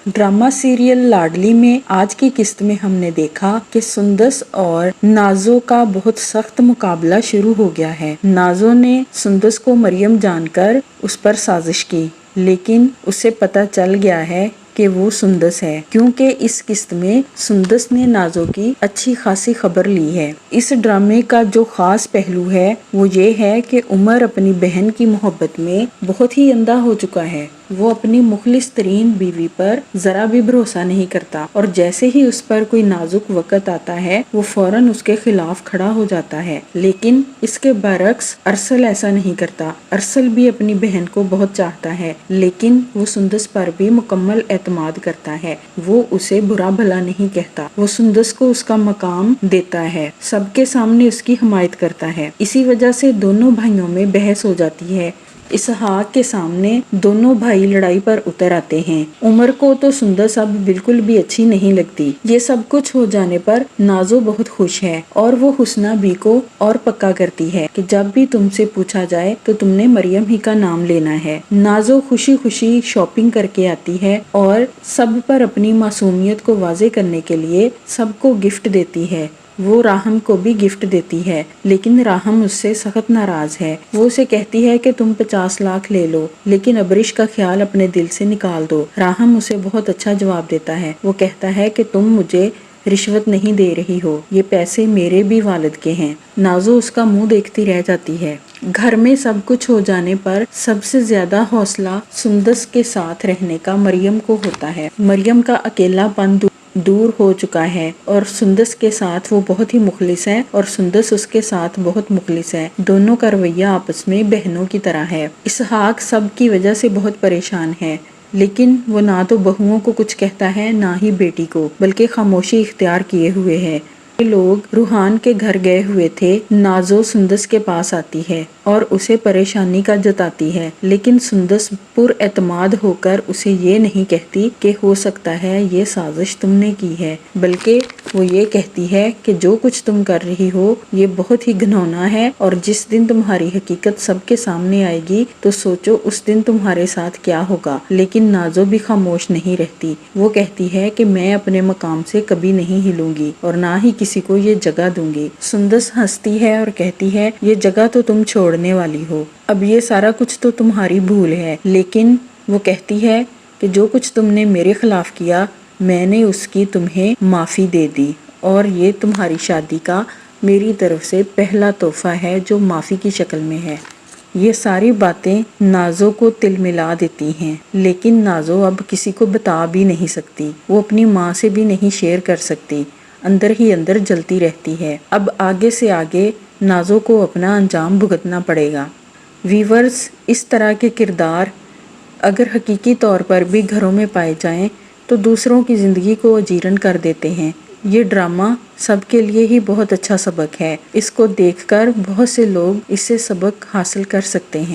Drama serial लाडली में आज की किस्त में हमने देखा कि सुंदस और नाजो का बहुत सख्त मुकाबला शुरू हो गया है। नाजो ने सुंदस को मरियम जानकर उस पर साजिश की, लेकिन उसे पता चल गया है कि वो सुंदस है, क्योंकि इस किस्त में सुंदस ने नाजो की अच्छी खासी खबर ली है। इस ड्रामे का जो खास पहलू है वो ये है कि उमर अपनी बहन की मोहब्बत में बहुत ही अंधा हो चुका है। वो अपनी मुखलिस तरीन बीवी पर जरा भी भरोसा नहीं करता और जैसे ही उस पर कोई नाजुक वक्त आता है वो फौरन उसके खिलाफ खड़ा हो जाता है। लेकिन इसके बरक्स अरसल ऐसा नहीं करता। अरसल भी अपनी बहन को बहुत चाहता है, लेकिन वो सुंदस पर भी मुकम्मल एतमाद करता है। वो उसे बुरा भला नहीं कहता, वो सुंदस को उसका मकाम देता है, सबके सामने उसकी हिमायत करता है। इसी वजह से दोनों भाइयों में बहस हो जाती है। इसहाक के सामने दोनों भाई लड़ाई पर उतर आते हैं। उमर को तो सुंदस अब बिल्कुल भी अच्छी नहीं लगती। ये सब कुछ हो जाने पर नाजो बहुत खुश है और वो हुस्ना बी को और पक्का करती है कि जब भी तुमसे पूछा जाए तो तुमने मरियम ही का नाम लेना है। नाजो खुशी खुशी शॉपिंग करके आती है और सब पर अपनी मासूमियत को वाजे करने के लिए सबको गिफ्ट देती है। वो राहम को भी गिफ्ट देती है, लेकिन राहम उससे सख्त नाराज है। वो उसे कहती है कि तुम 50 लाख ले लो, लेकिन अबरिश का ख्याल अपने दिल से निकाल दो। राहम उसे बहुत अच्छा जवाब देता है। वो कहता है कि तुम मुझे रिश्वत नहीं दे रही हो, ये पैसे मेरे भी वालिद के हैं। नाजो उसका मुंह देखती रह जाती है। घर में सब कुछ हो जाने पर सबसे ज्यादा हौसला सुंदस के साथ रहने का मरियम को होता है। मरियम का अकेलापन दूर हो चुका है और सुंदस के साथ वो बहुत ही मुखलिस है और सुंदस उसके साथ बहुत मुखलिस है। दोनों का रवैया आपस में बहनों की तरह है। इसहाक सब की वजह से बहुत परेशान है, लेकिन वो ना तो बहुओं को कुछ कहता है ना ही बेटी को, बल्कि खामोशी इख्तियार किए हुए है। लोग रूहान के घर गए हुए थे। नाजो सुंदस के पास आती है और उसे परेशानी का जताती है, लेकिन सुंदस पुरएतमाद होकर उसे ये नहीं कहती कि हो सकता है ये साजिश तुमने की है, बल्कि वो ये कहती है कि जो कुछ तुम कर रही हो ये बहुत ही घिनौना है और जिस दिन तुम्हारी हकीकत सबके सामने आएगी तो सोचो उस दिन तुम्हारे साथ क्या होगा। लेकिन नाजो भी खामोश नहीं रहती। वो कहती है कि मैं अपने मकाम से कभी नहीं हिलूंगी और ना ही किसी को ये जगह दूंगी। सुंदस हंसती है और कहती है ये जगह तो तुम छोड़ने वाली हो, अब ये सारा कुछ तो तुम्हारी भूल है। लेकिन वो कहती है कि जो कुछ तुमने मेरे खिलाफ किया मैंने उसकी तुम्हें माफ़ी दे दी और ये तुम्हारी शादी का मेरी तरफ से पहला तोहफा है जो माफ़ी की शक्ल में है। ये सारी बातें नाजो को तिलमिला देती हैं, लेकिन नाजो अब किसी को बता भी नहीं सकती। वो अपनी माँ से भी नहीं शेयर कर सकती, अंदर ही अंदर जलती रहती है। अब आगे से आगे नाजो को अपना अंजाम भुगतना पड़ेगा। वीवर्स, इस तरह के किरदार अगर हकीकी तौर पर भी घरों में पाए जाएं तो दूसरों की ज़िंदगी को अजीरन कर देते हैं। ये ड्रामा सबके लिए ही बहुत अच्छा सबक है। इसको देखकर बहुत से लोग इससे सबक हासिल कर सकते हैं।